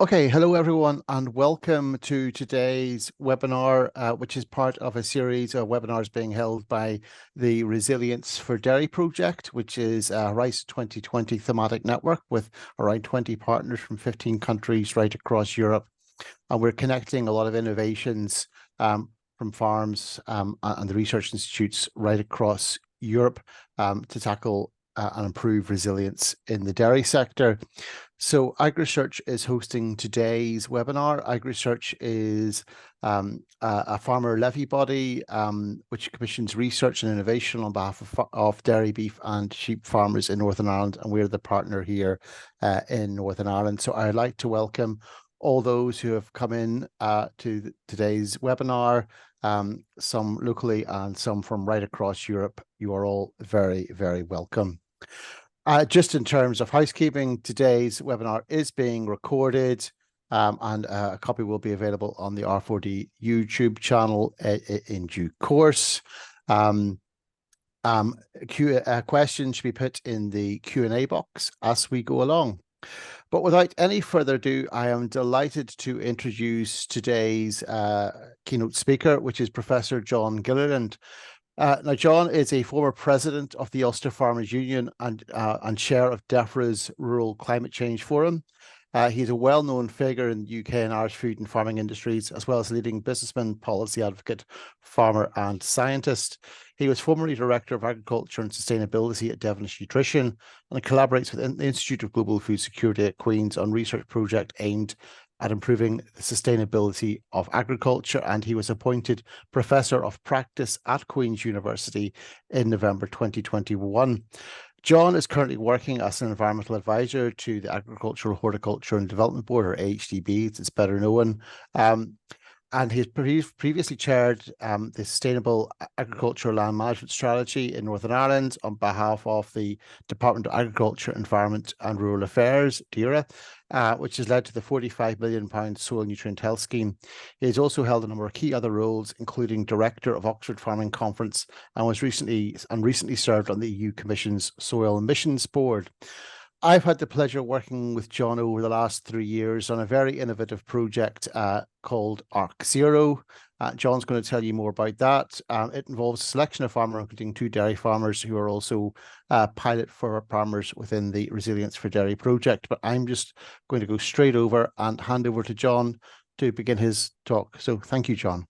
Okay, hello everyone, and welcome to today's webinar, which is part of a series of webinars being held by the Resilience for Dairy project, which is a Horizon 2020 thematic network with around 20 partners from 15 countries right across Europe. And we're connecting a lot of innovations from farms and the research institutes right across Europe to tackle and improve resilience in the dairy sector. So AgriSearch is hosting today's webinar. AgriSearch is a farmer levy body which commissions research and innovation on behalf of dairy, beef and sheep farmers in Northern Ireland, and we're the partner here in Northern Ireland. So I'd like to welcome all those who have come in to today's webinar, some locally and some from right across Europe. You are all very, very welcome. Just in terms of housekeeping, today's webinar is being recorded and a copy will be available on the R4D YouTube channel in due course. Questions should be put in the Q&A box as we go along. But without any further ado, I am delighted to introduce today's keynote speaker, which is Professor John Gilliland. Now, John is a former president of the Ulster Farmers Union and chair of DEFRA's Rural Climate Change Forum. He's a well-known figure in the UK and Irish food and farming industries, as well as leading businessman, policy advocate, farmer and scientist. He was formerly Director of Agriculture and Sustainability at Devenish Nutrition and collaborates with the Institute of Global Food Security at Queen's on research project aimed at improving the sustainability of agriculture, and he was appointed Professor of Practice at Queen's University in November 2021. John is currently working as an environmental advisor to the Agricultural, Horticulture and Development Board, or AHDB, it's better known. And he's previously chaired the Sustainable Agricultural Land Management Strategy in Northern Ireland on behalf of the Department of Agriculture, Environment and Rural Affairs, DAERA, which has led to the £45 million Soil Nutrient Health Scheme. He has also held a number of key other roles, including Director of Oxford Farming Conference, and recently served on the EU Commission's Soil Emissions Board. I've had the pleasure of working with John over the last 3 years on a very innovative project called ARCZero. John's going to tell you more about that. It involves a selection of farmers, including 2 dairy farmers who are also pilot for farmers within the Resilience for Dairy project. But I'm just going to go straight over and hand over to John to begin his talk. So thank you, John.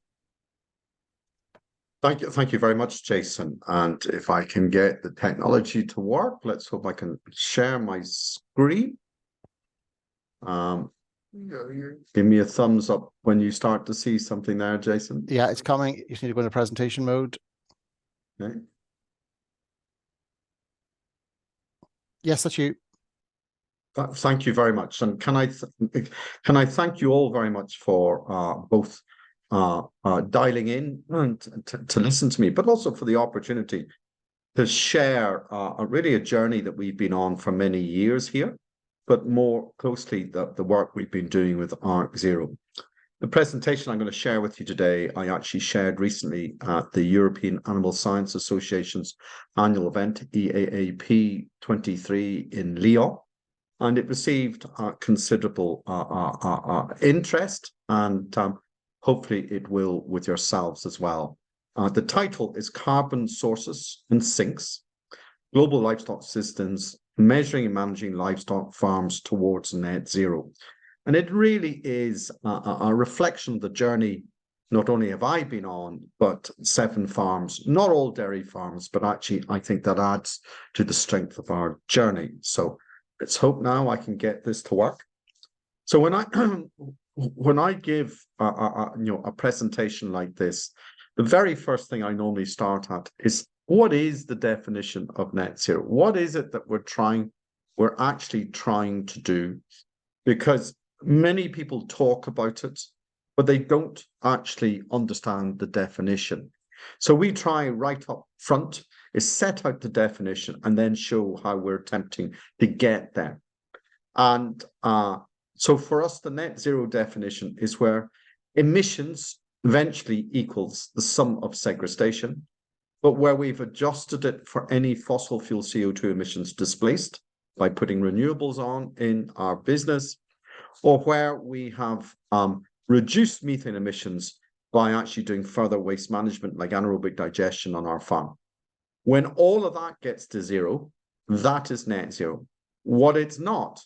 Thank you very much, Jason. And if I can get the technology to work, let's hope I can share my screen. Give me a thumbs up when you start to see something there, Jason. Yeah, it's coming. You just need to go into presentation mode. Okay. Yes, that's you. Thank you very much. And can I thank you all very much for both dialing in and to listen to me, but also for the opportunity to share really a journey that we've been on for many years here, but more closely the work we've been doing with ARCZero. The presentation I'm going to share with you today, I actually shared recently at the European Animal Science Association's annual event, EAAP 23 in Lyon, and it received considerable interest, and hopefully it will with yourselves as well. The title is Carbon Sources and Sinks, Global Livestock Systems, Measuring and Managing Livestock Farms Towards Net Zero. And it really is a reflection of the journey not only have I been on, but 7 farms, not all dairy farms, but actually I think that adds to the strength of our journey. So let's hope now I can get this to work. So when I give a presentation like this, the very first thing I normally start at is, what is the definition of net zero? What is it that we're actually trying to do? Because many people talk about it, but they don't actually understand the definition. So we try right up front is set out the definition and then show how we're attempting to get there. And so for us, the net zero definition is where emissions eventually equals the sum of segregation, but where we've adjusted it for any fossil fuel CO2 emissions displaced by putting renewables on in our business, or where we have reduced methane emissions by actually doing further waste management like anaerobic digestion on our farm. When all of that gets to zero, that is net zero. What it's not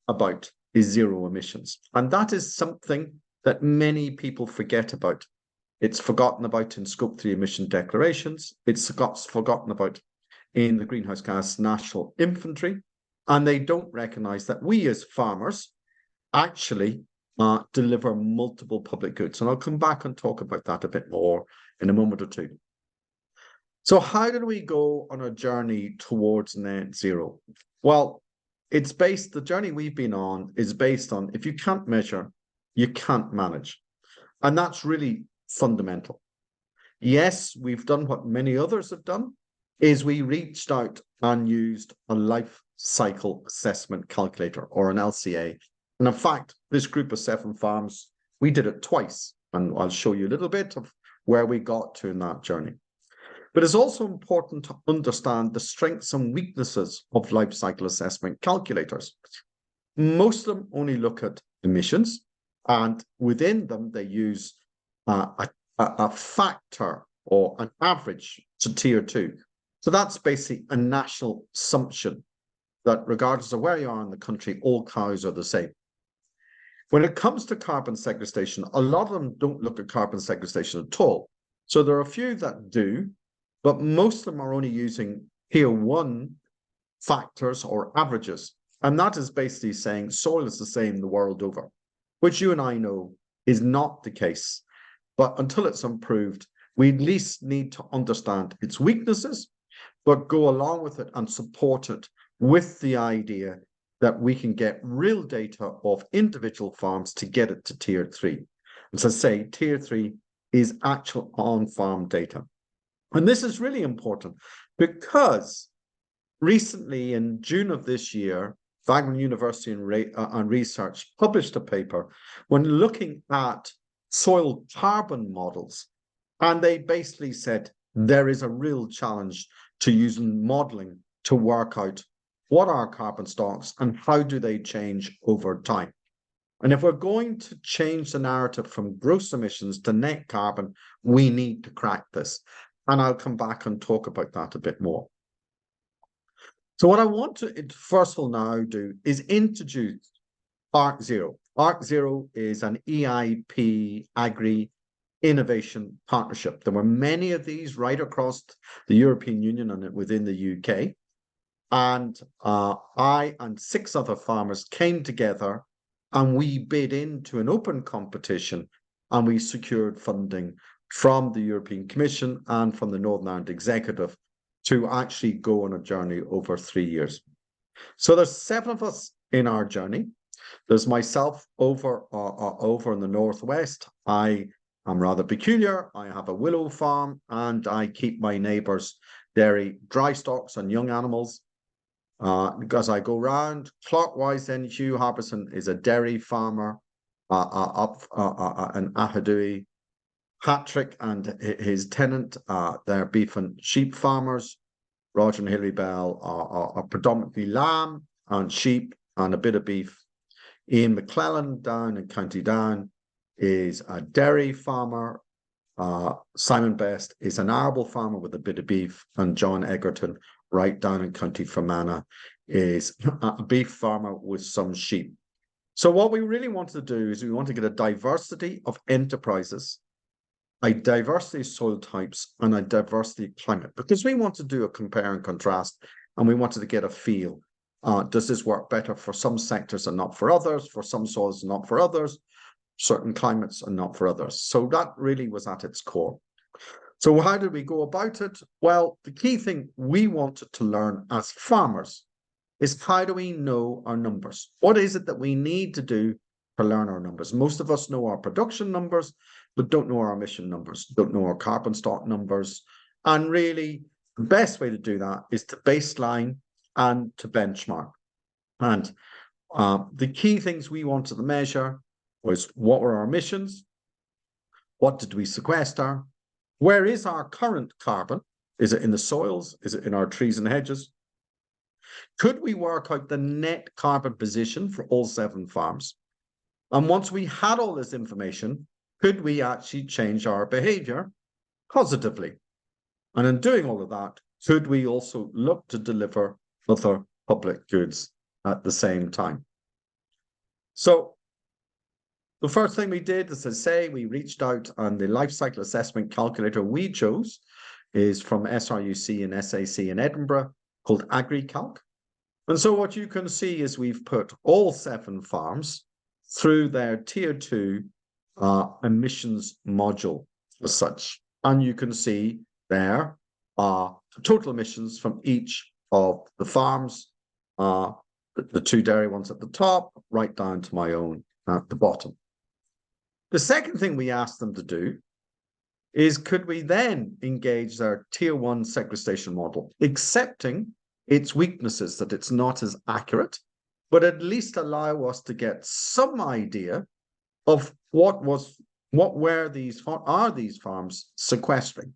about is zero emissions. And that is something that many people forget about. It's forgotten about in Scope 3 emission declarations. It's forgotten about in the Greenhouse Gas National Inventory. And they don't recognize that we as farmers actually deliver multiple public goods. And I'll come back and talk about that a bit more in a moment or two. So how did we go on a journey towards net zero? Well, the journey we've been on is based on, if you can't measure, you can't manage. And that's really fundamental. Yes, we've done what many others have done, is we reached out and used a life cycle assessment calculator, or an LCA. And in fact, this group of 7 farms, we did it twice. And I'll show you a little bit of where we got to in that journey. But it's also important to understand the strengths and weaknesses of life cycle assessment calculators. Most of them only look at emissions, and within them, they use a factor or an average to tier 2. So that's basically a national assumption that regardless of where you are in the country, all cows are the same. When it comes to carbon sequestration, a lot of them don't look at carbon sequestration at all. So there are a few that do, but most of them are only using tier 1 factors or averages. And that is basically saying soil is the same the world over, which you and I know is not the case. But until it's improved, we at least need to understand its weaknesses, but go along with it and support it with the idea that we can get real data of individual farms to get it to tier 3. As I say, tier 3 is actual on-farm data. And this is really important because recently in June of this year, University and Research published a paper when looking at soil carbon models. And they basically said there is a real challenge to using modeling to work out what are carbon stocks and how do they change over time. And if we're going to change the narrative from gross emissions to net carbon, we need to crack this. And I'll come back and talk about that a bit more. So what I want to first of all now do is introduce ARCZero. ARCZero is an EIP Agri Innovation Partnership. There were many of these right across the European Union and within the UK. And I and 6 other farmers came together and we bid into an open competition and we secured funding from the European Commission and from the Northern Ireland Executive to actually go on a journey over 3 years. So there's 7 of us in our journey. There's myself over in the Northwest. I am rather peculiar. I have a willow farm and I keep my neighbours' dairy dry stocks and young animals. Because I go round clockwise, then Hugh Harbison is a dairy farmer up in Ahadui. Patrick and his tenant, they're beef and sheep farmers. Roger and Hilary Bell are predominantly lamb and sheep and a bit of beef. Ian McClellan down in County Down is a dairy farmer. Simon Best is an arable farmer with a bit of beef. And John Egerton, right down in County Fermanagh, is a beef farmer with some sheep. So what we really want to do is we want to get a diversity of enterprises, a diversity of soil types, and a diversity of climate, because we want to do a compare and contrast, and we wanted to get a feel. Does this work better for some sectors and not for others, for some soils and not for others, certain climates and not for others? So that really was at its core. So how did we go about it? Well, the key thing we wanted to learn as farmers is how do we know our numbers? What is it that we need to do to learn our numbers? Most of us know our production numbers, but don't know our emission numbers, don't know our carbon stock numbers. And really, the best way to do that is to baseline and to benchmark. And the key things we wanted to measure was what were our emissions? What did we sequester? Where is our current carbon? Is it in the soils? Is it in our trees and hedges? Could we work out the net carbon position for all 7 farms? And once we had all this information, could we actually change our behavior positively? And in doing all of that, could we also look to deliver other public goods at the same time? So the first thing we did, as I say, we reached out, and the life cycle assessment calculator we chose is from SRUC and SAC in Edinburgh, called AgriCalc. And so what you can see is we've put all 7 farms through their tier 2 emissions module as such. And you can see there are total emissions from each of the farms, the 2 dairy ones at the top, right down to my own at the bottom. The second thing we asked them to do is, could we then engage their tier 1 sequestration model, accepting its weaknesses, that it's not as accurate, but at least allow us to get some idea of where these farms sequestering.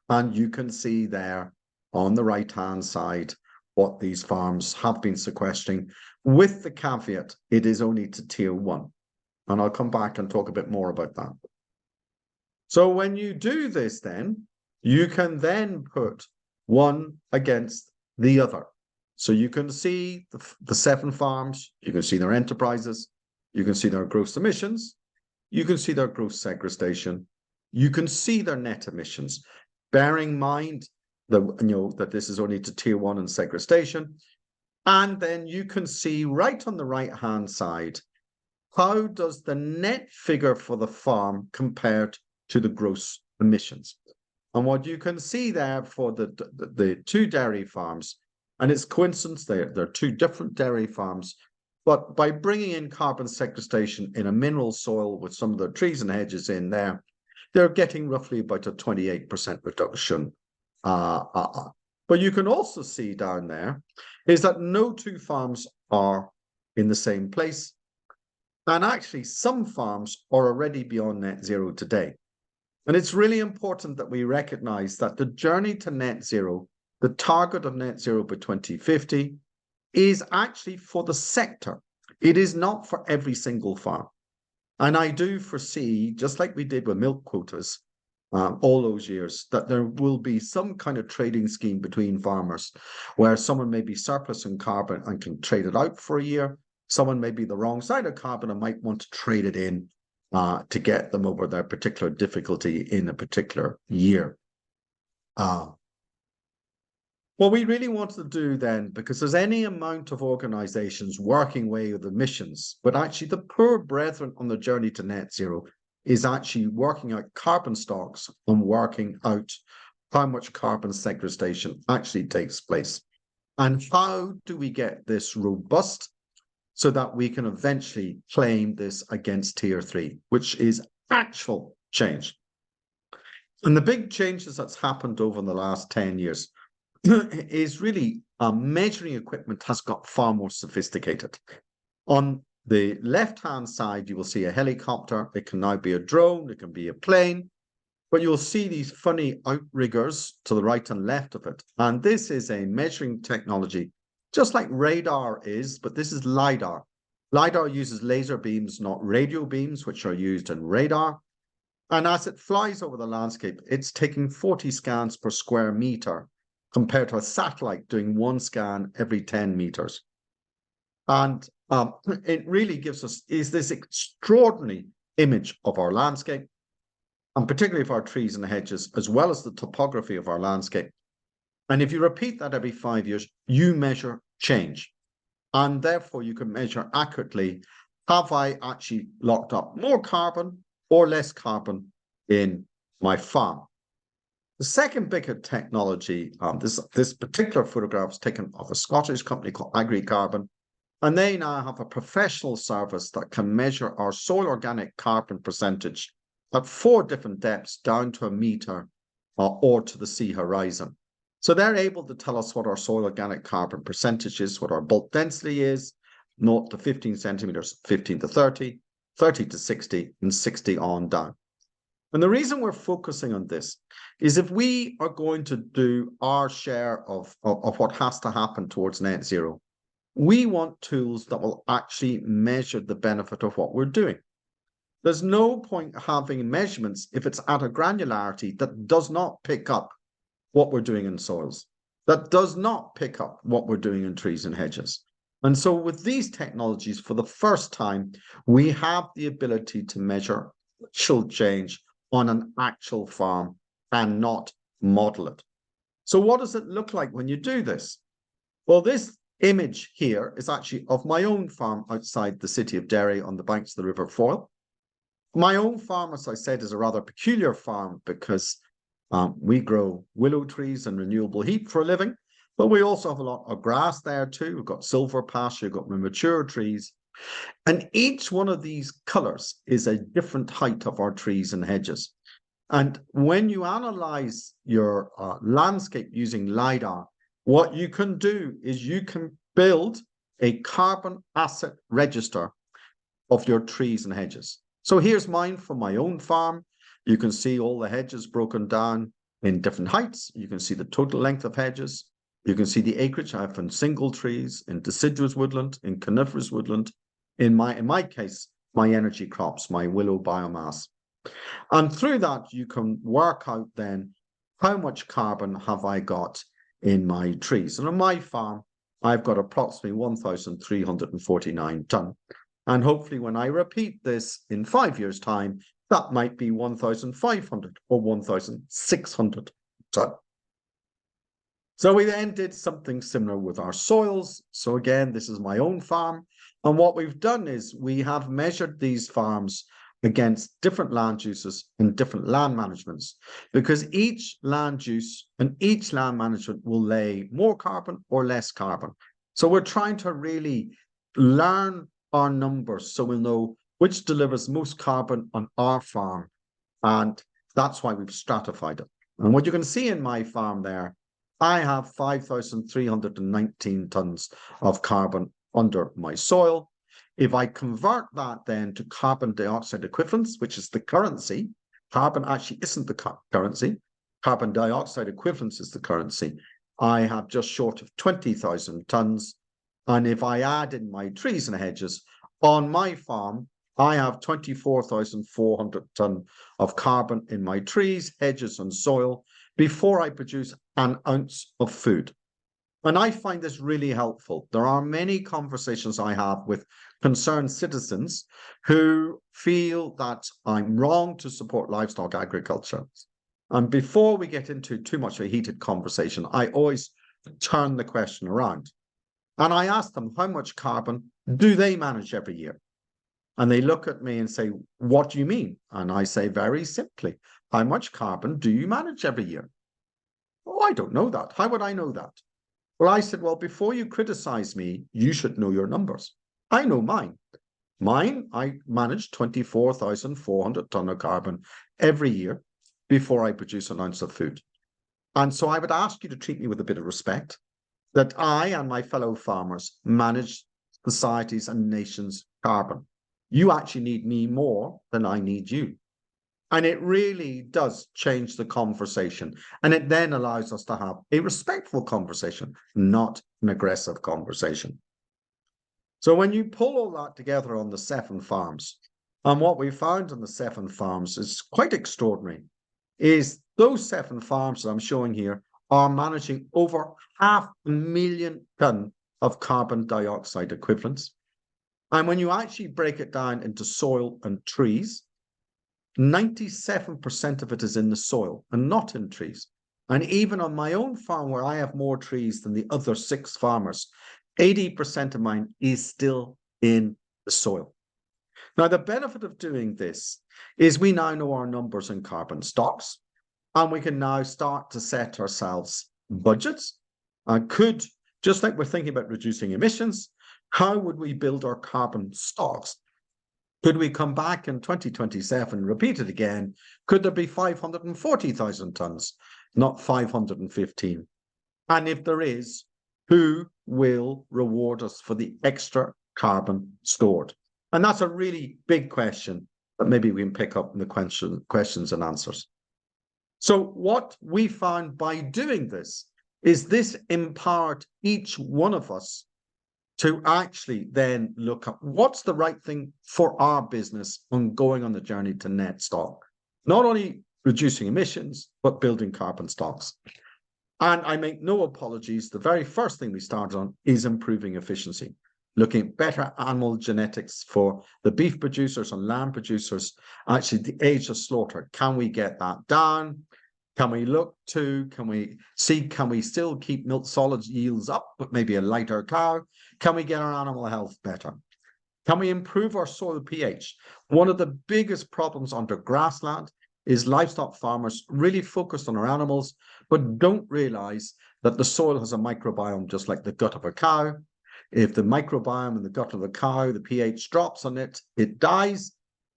And you can see there on the right-hand side what these farms have been sequestering, with the caveat it is only to tier 1. And I'll come back and talk a bit more about that. So when you do this, then you can then put one against the other. So you can see the 7 farms, you can see their enterprises, you can see their gross emissions, you can see their gross sequestration, you can see their net emissions, bearing in mind that this is only to tier 1 and sequestration. And then you can see right on the right-hand side, how does the net figure for the farm compare to the gross emissions? And what you can see there for the 2 dairy farms, and it's coincidence, they're 2 different dairy farms, but by bringing in carbon sequestration in a mineral soil with some of the trees and hedges in there, they're getting roughly about a 28% reduction. But you can also see down there is that no 2 farms are in the same place. And actually, some farms are already beyond net zero today. And it's really important that we recognize that the journey to net zero, the target of net zero by 2050, is actually for the sector. It is not for every single farm. And I do foresee, just like we did with milk quotas all those years, that there will be some kind of trading scheme between farmers where someone may be surplus in carbon and can trade it out for a year. Someone may be the wrong side of carbon and might want to trade it in to get them over their particular difficulty in a particular year. What we really want to do then, because there's any amount of organizations working way with emissions, but actually the poor brethren on the journey to net zero is actually working out carbon stocks and working out how much carbon sequestration actually takes place. And how do we get this robust so that we can eventually claim this against tier 3, which is actual change. And the big changes that's happened over the last 10 years is really measuring equipment has got far more sophisticated. On the left-hand side, you will see a helicopter. It can now be a drone, it can be a plane, but you'll see these funny outriggers to the right and left of it. And this is a measuring technology, just like radar is, but this is LiDAR. LiDAR uses laser beams, not radio beams, which are used in radar. And as it flies over the landscape, it's taking 40 scans per square meter compared to a satellite doing 1 scan every 10 meters. And it really gives us this extraordinary image of our landscape, and particularly of our trees and hedges, as well as the topography of our landscape. And if you repeat that every 5 years, you measure change. And therefore, you can measure accurately, have I actually locked up more carbon or less carbon in my farm? The second bigger technology, this particular photograph is taken of a Scottish company called AgriCarbon, and they now have a professional service that can measure our soil organic carbon percentage at 4 different depths down to a meter or to the sea horizon. So they're able to tell us what our soil organic carbon percentage is, what our bulk density is, 0 to 15 centimeters, 15 to 30, 30 to 60, and 60 on down. And the reason we're focusing on this is if we are going to do our share of what has to happen towards net zero, we want tools that will actually measure the benefit of what we're doing. There's no point having measurements if it's at a granularity that does not pick up what we're doing in soils, that does not pick up what we're doing in trees and hedges. And so with these technologies, for the first time, we have the ability to measure actual change on an actual farm and not model it. So what does it look like when you do this? Well, this image here is actually of my own farm outside the city of Derry on the banks of the River Foyle. My own farm, as I said, is a rather peculiar farm because we grow willow trees and renewable heat for a living, but we also have a lot of grass there too. We've got silver pasture, we've got mature trees. And each one of these colours is a different height of our trees and hedges. And when you analyse your landscape using LiDAR, what you can do is you can build a carbon asset register of your trees and hedges. So here's mine from my own farm. You can see all the hedges broken down in different heights. You can see the total length of hedges. You can see the acreage I have in single trees, in deciduous woodland, in coniferous woodland. In my case, my energy crops, my willow biomass. And through that, you can work out then how much carbon have I got in my trees. And on my farm, I've got approximately 1,349 tonne. And hopefully when I repeat this in 5 years' time, that might be 1,500 or 1,600 tonne. So we then did something similar with our soils. So again, this is my own farm. And what we've done is we have measured these farms against different land uses and different land managements, because each land use and each land management will lay more carbon or less carbon. So we're trying to really learn our numbers so we'll know which delivers most carbon on our farm. And that's why we've stratified it. And what you can see in my farm there, I have 5,319 tonnes of carbon under my soil. If I convert that then to carbon dioxide equivalents, which is the currency, carbon actually isn't the currency, carbon dioxide equivalents is the currency, I have just short of 20,000 tonnes. And if I add in my trees and hedges, on my farm, I have 24,400 tonne of carbon in my trees, hedges and soil before I produce an ounce of food. And I find this really helpful. There are many conversations I have with concerned citizens who feel that I'm wrong to support livestock agriculture. And before we get into too much of a heated conversation, I always turn the question around. And I ask them, how much carbon do they manage every year? And they look at me and say, what do you mean? And I say very simply, how much carbon do you manage every year? Oh, I don't know that. How would I know that? Well, I said, well, before you criticize me, you should know your numbers. I know mine. Mine, I manage 24,400 tonne of carbon every year before I produce an ounce of food. And so I would ask you to treat me with a bit of respect, that I and my fellow farmers manage societies and nations' carbon. You actually need me more than I need you. And it really does change the conversation. And it then allows us to have a respectful conversation, not an aggressive conversation. So when you pull all that together on the 7 farms, and what we found on the 7 farms is quite extraordinary, is those 7 farms that I'm showing here are managing over 500,000 tonne of carbon dioxide equivalents. And when you actually break it down into soil and trees, 97% of it is in the soil and not in trees. And even on my own farm, where I have more trees than the other 6 farmers, 80% of mine is still in the soil. Now, the benefit of doing this is we now know our numbers in carbon stocks, and we can now start to set ourselves budgets. And could, just like we're thinking about reducing emissions, how would we build our carbon stocks? Could we come back in 2027, repeat it again? Could there be 540,000 tonnes, not 515? And if there is, who will reward us for the extra carbon stored? And that's a really big question, but maybe we can pick up in the questions and answers. So what we found by doing this is this empowered each one of us to actually then look at what's the right thing for our business on going on the journey to net stock. Not only reducing emissions, but building carbon stocks. And I make no apologies. The very first thing we started on is improving efficiency, looking at better animal genetics for the beef producers and lamb producers, actually the age of slaughter. Can we get that down? Can we can we still keep milk solids yields up, but maybe a lighter cow? Can we get our animal health better? Can we improve our soil pH? One of the biggest problems under grassland is livestock farmers really focused on our animals, but don't realize that the soil has a microbiome just like the gut of a cow. If the microbiome in the gut of the cow, the pH drops on it, it dies.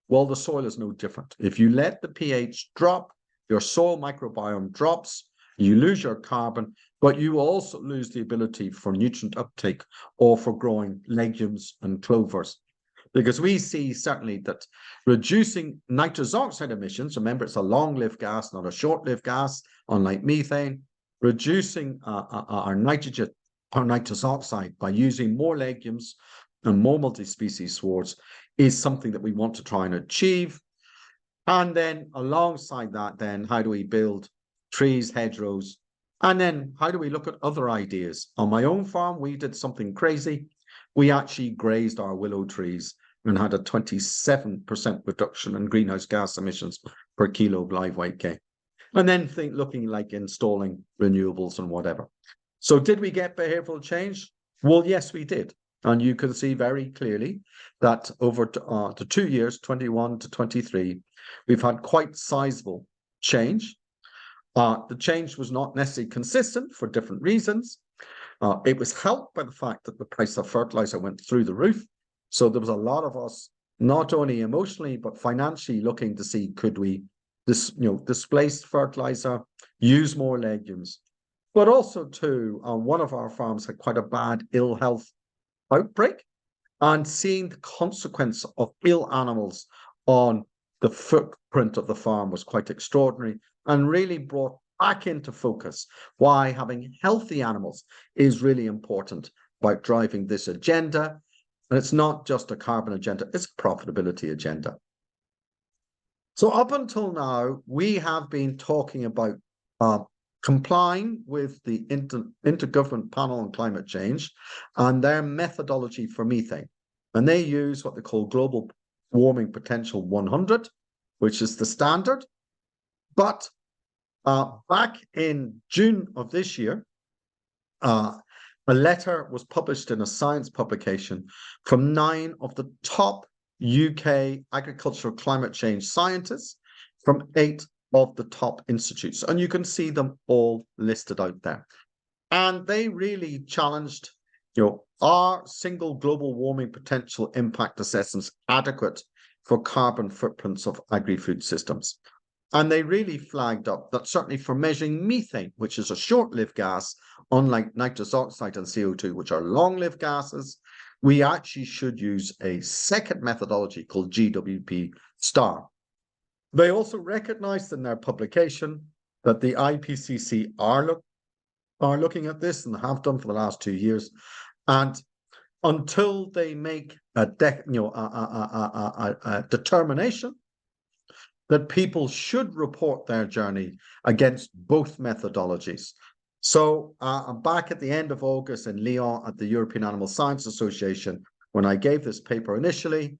Well, the soil is no different. If you let the pH drop, your soil microbiome drops, you lose your carbon, but you also lose the ability for nutrient uptake or for growing legumes and clovers. Because we see certainly that reducing nitrous oxide emissions, remember it's a long-lived gas, not a short-lived gas, unlike methane, reducing our nitrous oxide by using more legumes and more multi-species swards is something that we want to try and achieve. And then alongside that, then how do we build trees, hedgerows? And then how do we look at other ideas? On my own farm, we did something crazy. We actually grazed our willow trees and had a 27% reduction in greenhouse gas emissions per kilo of live weight gain. And then looking like installing renewables and whatever. So did we get behavioral change? Well, yes, we did. And you can see very clearly that over the 2 years, 21 to 23, we've had quite sizable change. The change was not necessarily consistent for different reasons. It was helped by the fact that the price of fertilizer went through the roof. So there was a lot of us, not only emotionally, but financially looking to see, could we displace fertilizer, use more legumes. But also too, one of our farms had quite a bad ill health outbreak, and seeing the consequence of ill animals on the footprint of the farm was quite extraordinary and really brought back into focus why having healthy animals is really important about driving this agenda. And it's not just a carbon agenda, it's a profitability agenda. So up until now, we have been talking about complying with the Intergovernment Panel on Climate Change and their methodology for methane. And they use what they call Global Warming Potential 100, which is the standard. But back in June of this year, a letter was published in a science publication from 9 of the top UK agricultural climate change scientists from 8 of the top institutes. And you can see them all listed out there. And they really challenged, are single global warming potential impact assessments adequate for carbon footprints of agri-food systems? And they really flagged up that certainly for measuring methane, which is a short-lived gas, unlike nitrous oxide and CO2, which are long-lived gases, we actually should use a second methodology called GWP star. They also recognized in their publication that the IPCC are looking at this and have done for the last 2 years. And until they make a determination that people should report their journey against both methodologies. So back at the end of August in Lyon at the European Animal Science Association, when I gave this paper initially,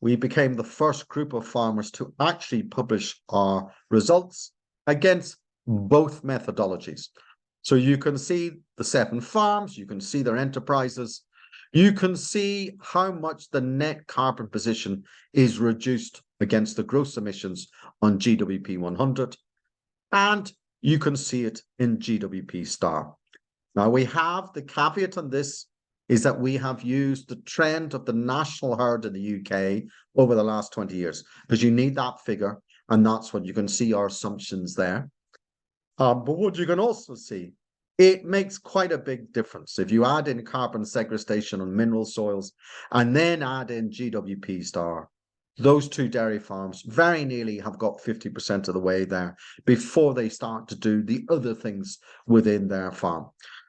we became the first group of farmers to actually publish our results against both methodologies. So you can see the 7 farms, you can see their enterprises, you can see how much the net carbon position is reduced against the gross emissions on GWP 100, and you can see it in GWP star. Now we have the caveat on this is that we have used the trend of the national herd in the UK over the last 20 years, because you need that figure, and that's what you can see our assumptions there. But what you can also see, it makes quite a big difference. If you add in carbon sequestration on mineral soils and then add in GWP star, those 2 dairy farms very nearly have got 50% of the way there before they start to do the other things within their farm.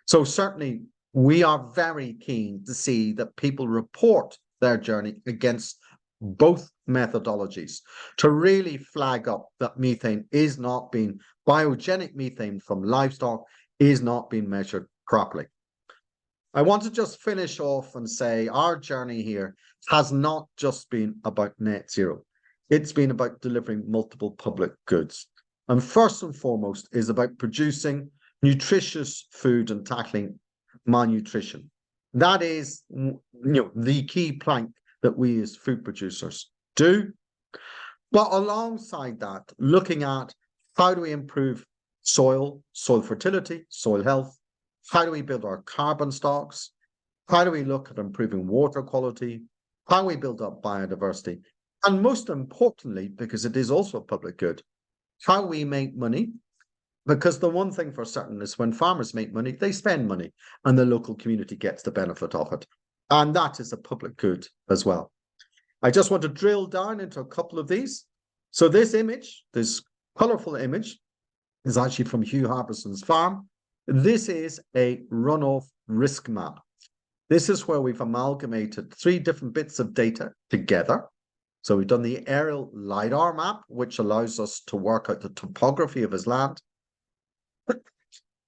So certainly we are very keen to see that people report their journey against both methodologies to really flag up that methane is not being, biogenic methane from livestock is not being measured properly. I want to just finish off and say our journey here has not just been about net zero. It's been about delivering multiple public goods. And first and foremost is about producing nutritious food and tackling malnutrition. That is, the key plank that we as food producers do. But alongside that, looking at how do we improve soil fertility, soil health, how do we build our carbon stocks, how do we look at improving water quality, how do we build up biodiversity, and most importantly, because it is also a public good, how we make money. Because the one thing for certain is when farmers make money, they spend money and the local community gets the benefit of it. And that is a public good as well. I just want to drill down into a couple of these. So this image, this colorful image, is actually from Hugh Harbison's farm. This is a runoff risk map. This is where we've amalgamated 3 different bits of data together. So we've done the aerial LiDAR map, which allows us to work out the topography of his land.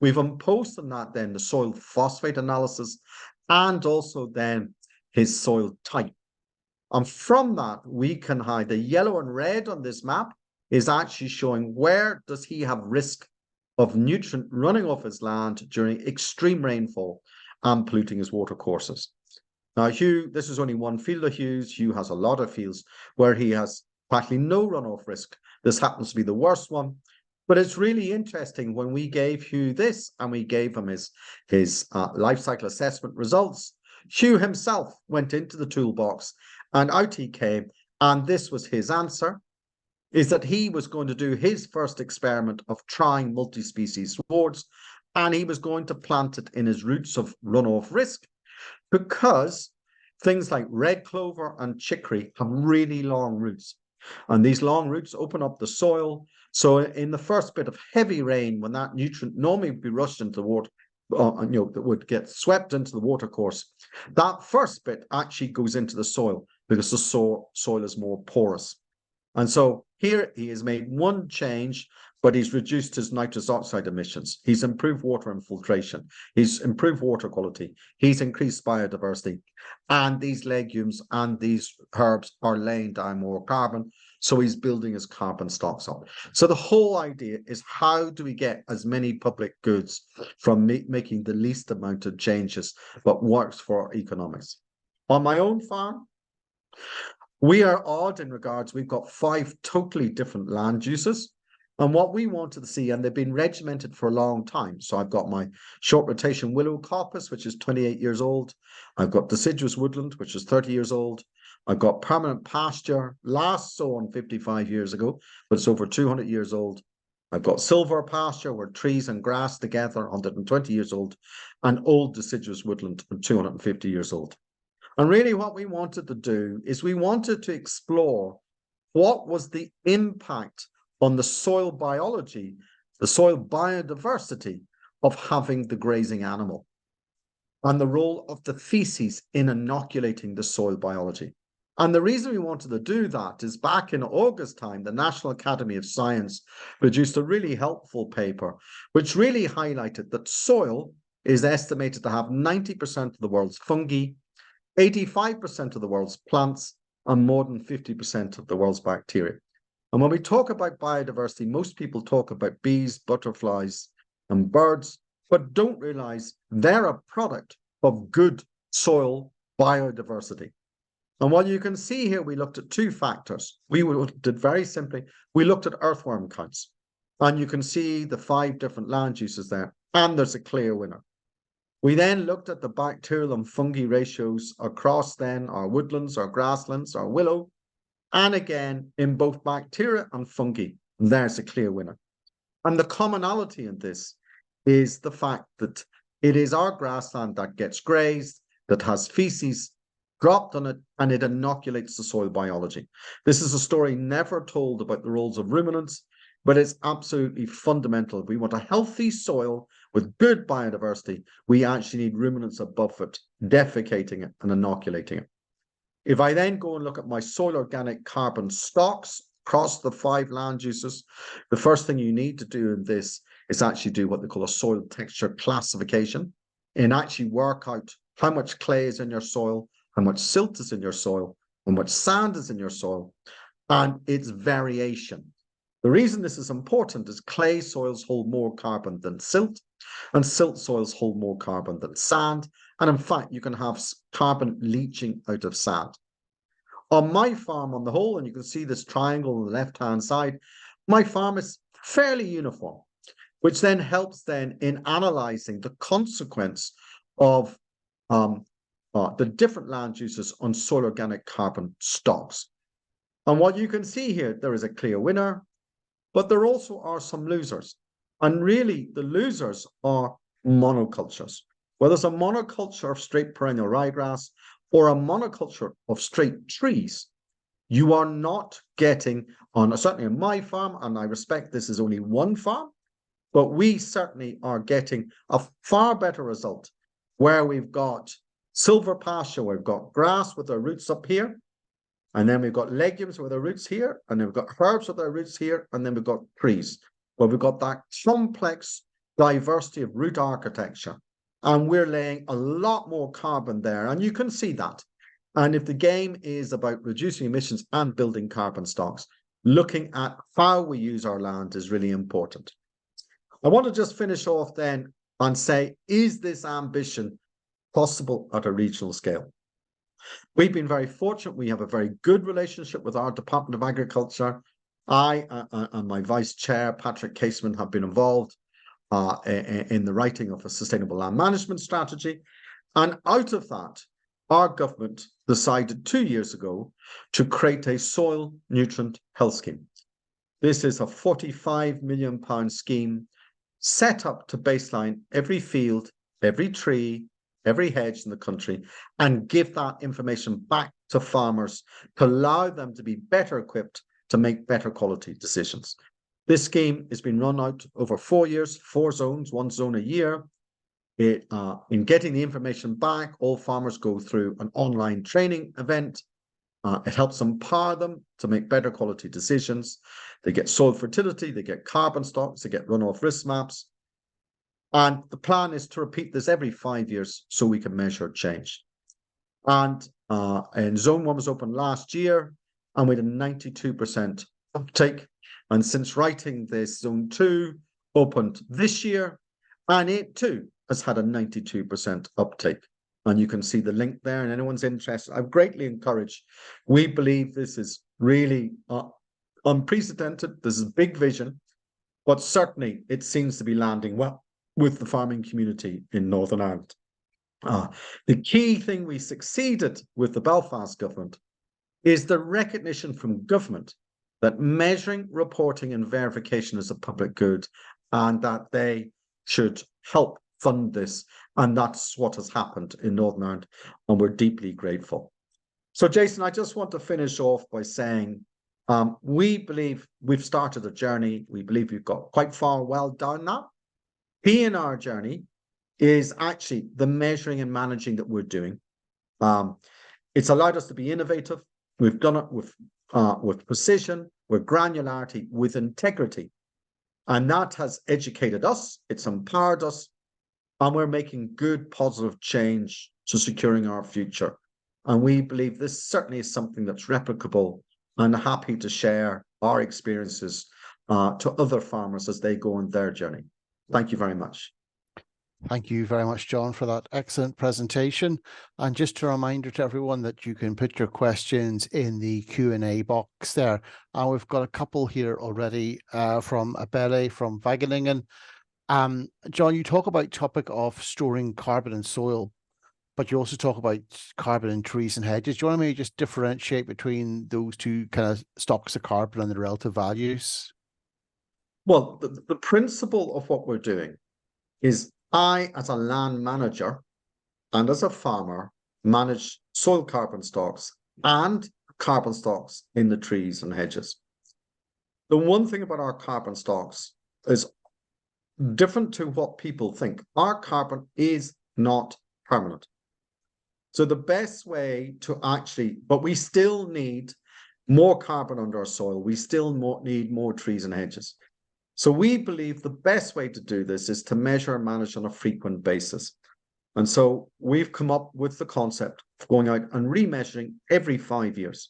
We've imposed on that then the soil phosphate analysis and also then his soil type. And from that, we can hide the yellow and red on this map is actually showing where does he have risk of nutrient running off his land during extreme rainfall and polluting his water courses. Now, Hugh, this is only one field of Hugh's. Hugh has a lot of fields where he has practically no runoff risk. This happens to be the worst one. But it's really interesting when we gave Hugh this and we gave him his life cycle assessment results, Hugh himself went into the toolbox and out he came, and this was his answer, is that he was going to do his first experiment of trying multi-species swards, and he was going to plant it in his routes of runoff risk because things like red clover and chicory have really long roots. And these long roots open up the soil. So in the first bit of heavy rain, when that nutrient normally would be rushed into the water, that would get swept into the water course, that first bit actually goes into the soil because the soil is more porous. And so here he has made one change, but he's reduced his nitrous oxide emissions. He's improved water infiltration. He's improved water quality. He's increased biodiversity. And these legumes and these herbs are laying down more carbon. So he's building his carbon stocks up. So the whole idea is how do we get as many public goods from making the least amount of changes, but works for our economics. On my own farm, we are odd in regards, we've got 5 totally different land uses. And what we wanted to see, and they've been regimented for a long time. So I've got my short rotation willow coppice, which is 28 years old. I've got deciduous woodland, which is 30 years old. I've got permanent pasture, last sown 55 years ago, but it's over 200 years old. I've got silver pasture where trees and grass together, 120 years old, and old deciduous woodland, 250 years old. And really what we wanted to do is we wanted to explore what was the impact on the soil biology, the soil biodiversity of having the grazing animal, and the role of the feces in inoculating the soil biology. And the reason we wanted to do that is back in August time, the National Academy of Science produced a really helpful paper, which really highlighted that soil is estimated to have 90% of the world's fungi, 85% of the world's plants, and more than 50% of the world's bacteria. And when we talk about biodiversity, most people talk about bees, butterflies, and birds, but don't realize they're a product of good soil biodiversity. And what you can see here, we looked at 2 factors. We did very simply, we looked at earthworm counts, and you can see the 5 different land uses there, and there's a clear winner. We then looked at the bacterial and fungi ratios across then our woodlands, our grasslands, our willow, and again, in both bacteria and fungi, there's a clear winner. And the commonality in this is the fact that it is our grassland that gets grazed, that has feces dropped on it, and it inoculates the soil biology. This is a story never told about the roles of ruminants. but it's absolutely fundamental. If we want a healthy soil with good biodiversity, we actually need ruminants above it, defecating it and inoculating it. If I then go and look at my soil organic carbon stocks across the 5 land uses, the first thing you need to do in this is actually do what they call a soil texture classification and actually work out how much clay is in your soil, how much silt is in your soil, how much sand is in your soil, and its variation. The reason this is important is clay soils hold more carbon than silt, and silt soils hold more carbon than sand. And in fact, you can have carbon leaching out of sand. On my farm on the whole, and you can see this triangle on the left-hand side, my farm is fairly uniform, which then helps then in analyzing the consequence of the different land uses on soil organic carbon stocks. And what you can see here, there is a clear winner, but there also are some losers. And really, the losers are monocultures. Whether it's a monoculture of straight perennial ryegrass or a monoculture of straight trees, you are not getting on, certainly on my farm, and I respect this is only one farm, but we certainly are getting a far better result where we've got silver pasture, we've got grass with their roots up here, and then we've got legumes with their roots here, and then we've got herbs with their roots here, and then we've got trees. Well, we've got that complex diversity of root architecture, and we're laying a lot more carbon there, and you can see that. And if the game is about reducing emissions and building carbon stocks, looking at how we use our land is really important. I want to just finish off then and say, is this ambition possible at a regional scale? We've been very fortunate. We have a very good relationship with our Department of Agriculture. I and my Vice Chair, Patrick Caseman, have been involved in the writing of a sustainable land management strategy. And out of that, our government decided 2 years ago to create a soil nutrient health scheme. This is a £45 million scheme set up to baseline every field, every tree, every hedge in the country, and give that information back to farmers to allow them to be better equipped to make better quality decisions. This scheme has been run out over 4 years, 4 zones, 1 zone a year. In getting the information back, all farmers go through an online training event. It helps empower them to make better quality decisions. They get soil fertility, they get carbon stocks, they get runoff risk maps. And the plan is to repeat this every 5 years so we can measure change. And Zone 1 was opened last year, and we had a 92% uptake. And since writing this, Zone 2 opened this year, and it too has had a 92% uptake. And you can see the link there, and anyone's interested, I've greatly encouraged. We believe this is really unprecedented. This is big vision, but certainly it seems to be landing well with the farming community in Northern Ireland. The key thing we succeeded with the Belfast government is the recognition from government that measuring, reporting and verification is a public good, and that they should help fund this. And that's what has happened in Northern Ireland, and we're deeply grateful. So, Jason, I just want to finish off by saying we believe we've started a journey. We believe we've got quite far well down now. Key in our journey is actually the measuring and managing that we're doing. It's allowed us to be innovative. We've done it with precision, with granularity, with integrity. And that has educated us, it's empowered us, and we're making good, positive change to securing our future. And we believe this certainly is something that's replicable, and happy to share our experiences to other farmers as they go on their journey. Thank you very much. Thank you very much, John, for that excellent presentation. And just a reminder to everyone that you can put your questions in the Q&A box there. And we've got a couple here already from Abele from Wageningen. John, you talk about topic of storing carbon in soil, but you also talk about carbon in trees and hedges. Do you want to maybe just differentiate between those two kind of stocks of carbon and the relative values? Well, the principle of what we're doing is I, as a land manager and as a farmer, manage soil carbon stocks and carbon stocks in the trees and hedges. the one thing about our carbon stocks is different to what people think. Our carbon is not permanent. So the best way to actually, but we still need more carbon under our soil. We still need more trees and hedges. So we believe the best way to do this is to measure and manage on a frequent basis. And so we've come up with the concept of going out and remeasuring every 5 years.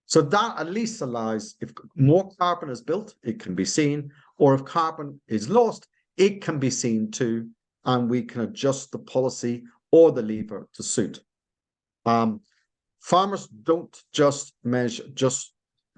So that at least allows, if more carbon is built, it can be seen, or if carbon is lost, it can be seen too, and we can adjust the policy or the lever to suit. Farmers don't just measure,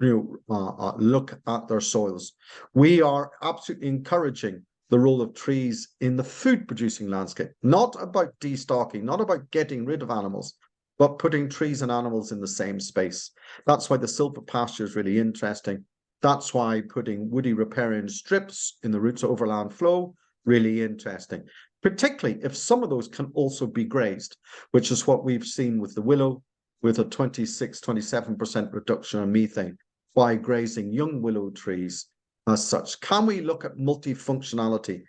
look at their soils. We are absolutely encouraging the role of trees in the food producing landscape, not about destocking, not about getting rid of animals, but putting trees and animals in the same space. That's why the silver pasture is really interesting. That's why putting woody riparian strips in the roots of overland flow, really interesting, particularly if some of those can also be grazed, which is what we've seen with the willow, with a 26-27% reduction in methane by grazing young willow trees as such. Can we look at multifunctionality?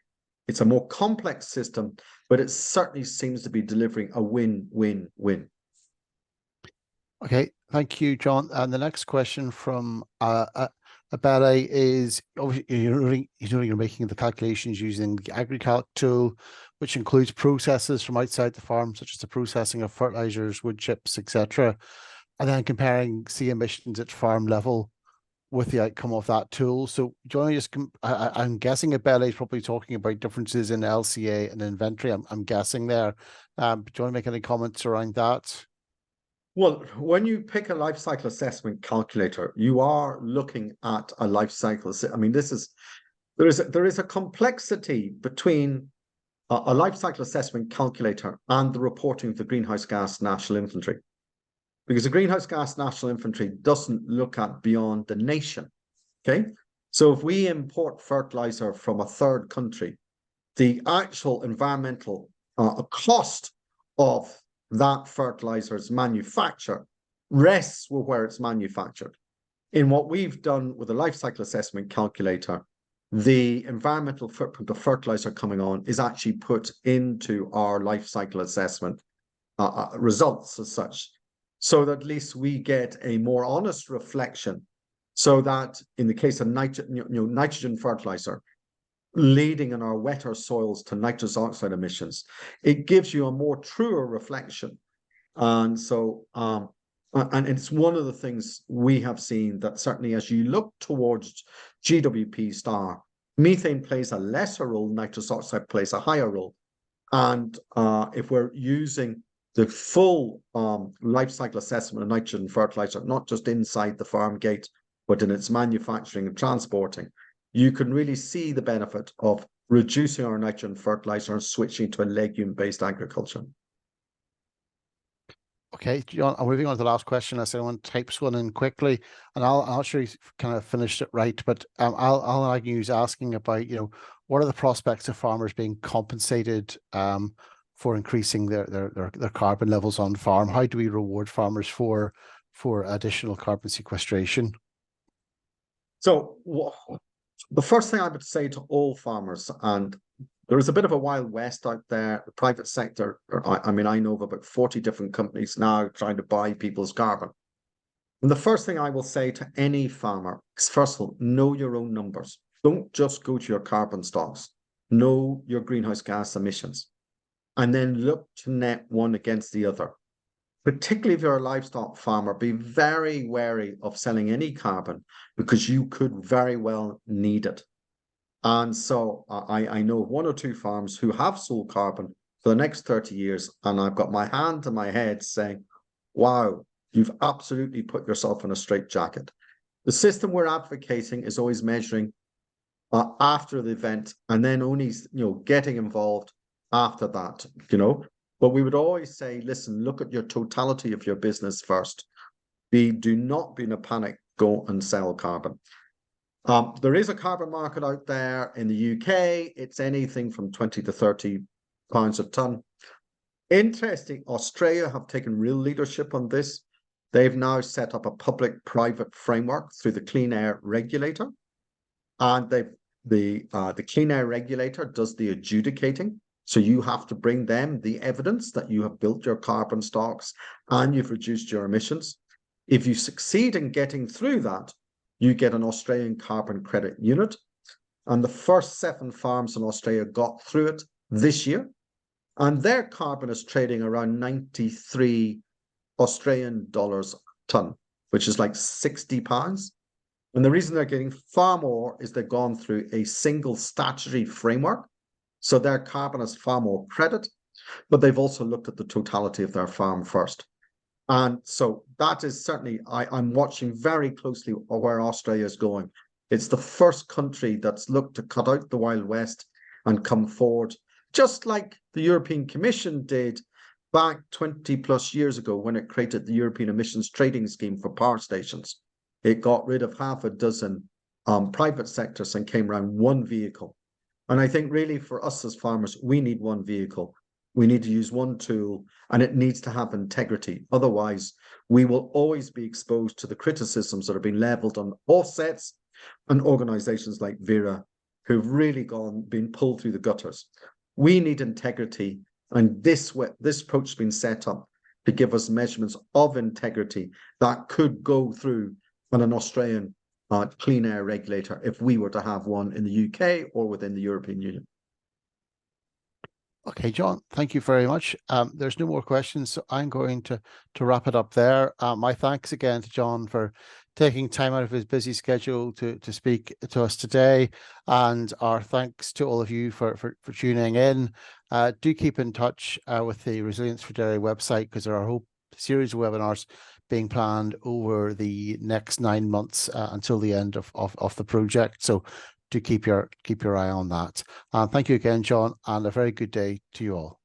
It's a more complex system, but it certainly seems to be delivering a win-win-win. Okay, thank you, John. And the next question from Abele is, obviously, you're making the calculations using the AgriCalc tool, which includes processes from outside the farm, such as the processing of fertilizers, wood chips, etc., and then comparing C emissions at farm level with the outcome of that tool. So, John, I'm guessing Abele is probably talking about differences in LCA and inventory. I'm guessing there. Do you want to make any comments around that? Well, when you pick a life cycle assessment calculator, you are looking at a life cycle. I mean, there is a complexity between a life cycle assessment calculator and the reporting of the greenhouse gas national inventory, because the greenhouse gas national inventory doesn't look at beyond the nation. Okay, so if we import fertilizer from a third country, the actual environmental cost of that fertilizer's manufacture rests with where it's manufactured. In what we've done with the life cycle assessment calculator, the environmental footprint of fertilizer coming on is actually put into our life cycle assessment results as such, so that at least we get a more honest reflection, so that in the case of nitrogen fertilizer, leading in our wetter soils to nitrous oxide emissions, it gives you a more truer reflection. And so, and it's one of the things we have seen, that certainly as you look towards GWP star, methane plays a lesser role, nitrous oxide plays a higher role. And if we're using the full life cycle assessment of nitrogen fertilizer, not just inside the farm gate, but in its manufacturing and transporting, you can really see the benefit of reducing our nitrogen fertilizer and switching to a legume-based agriculture. Okay, John, I'm moving on to the last question. As someone types one in quickly, and I'll sure he's kind of finished it right, but I'll argue he's asking about, what are the prospects of farmers being compensated for increasing their carbon levels on farm? How do we reward farmers for additional carbon sequestration? So the first thing I would say to all farmers, and there is a bit of a wild west out there, the private sector, I mean, I know of about 40 different companies now trying to buy people's carbon. And the first thing I will say to any farmer is, first of all, know your own numbers. Don't just go to your carbon stocks. Know your greenhouse gas emissions. And then look to net one against the other. Particularly if you're a livestock farmer, be very wary of selling any carbon, because you could very well need it. And so I know one or two farms who have sold carbon for the next 30 years, and I've got my hand to my head saying, wow, you've absolutely put yourself in a straitjacket. The system we're advocating is always measuring after the event, and then only getting involved after that, But we would always say, listen, look at your totality of your business first. Do not be in a panic, go and sell carbon. There is a carbon market out there in the UK. It's anything from 20 to 30 pounds a tonne. Interesting, Australia have taken real leadership on this. They've now set up a public-private framework through the Clean Air Regulator. and the Clean Air Regulator does the adjudicating. So you have to bring them the evidence that you have built your carbon stocks and you've reduced your emissions. If you succeed in getting through that, you get an Australian carbon credit unit. And the first 7 farms in Australia got through it this year. And their carbon is trading around 93 Australian dollars a tonne, which is like £60. And the reason they're getting far more is they've gone through a single statutory framework. So their carbon has far more credit, but they've also looked at the totality of their farm first. And so that is certainly, I'm watching very closely where Australia is going. It's the first country that's looked to cut out the Wild West and come forward, just like the European Commission did back 20 plus years ago when it created the European Emissions Trading Scheme for power stations. It got rid of half a dozen private sectors and came around one vehicle. And I think really for us as farmers, we need one vehicle. We need to use one tool, and it needs to have integrity. Otherwise, we will always be exposed to the criticisms that have been leveled on offsets and organizations like Vera, who've really been pulled through the gutters. We need integrity, and this approach has been set up to give us measurements of integrity that could go through on an Australian clean air regulator if we were to have one in the UK or within the European Union. Okay, John, thank you very much. There's no more questions, so I'm going to wrap it up there. My thanks again to John for taking time out of his busy schedule to speak to us today, and our thanks to all of you for tuning in. Do keep in touch with the Resilience for Dairy website, because there are a whole series of webinars being planned over the next 9 months until the end of the project. So do keep your eye on that. Thank you again, John, and a very good day to you all.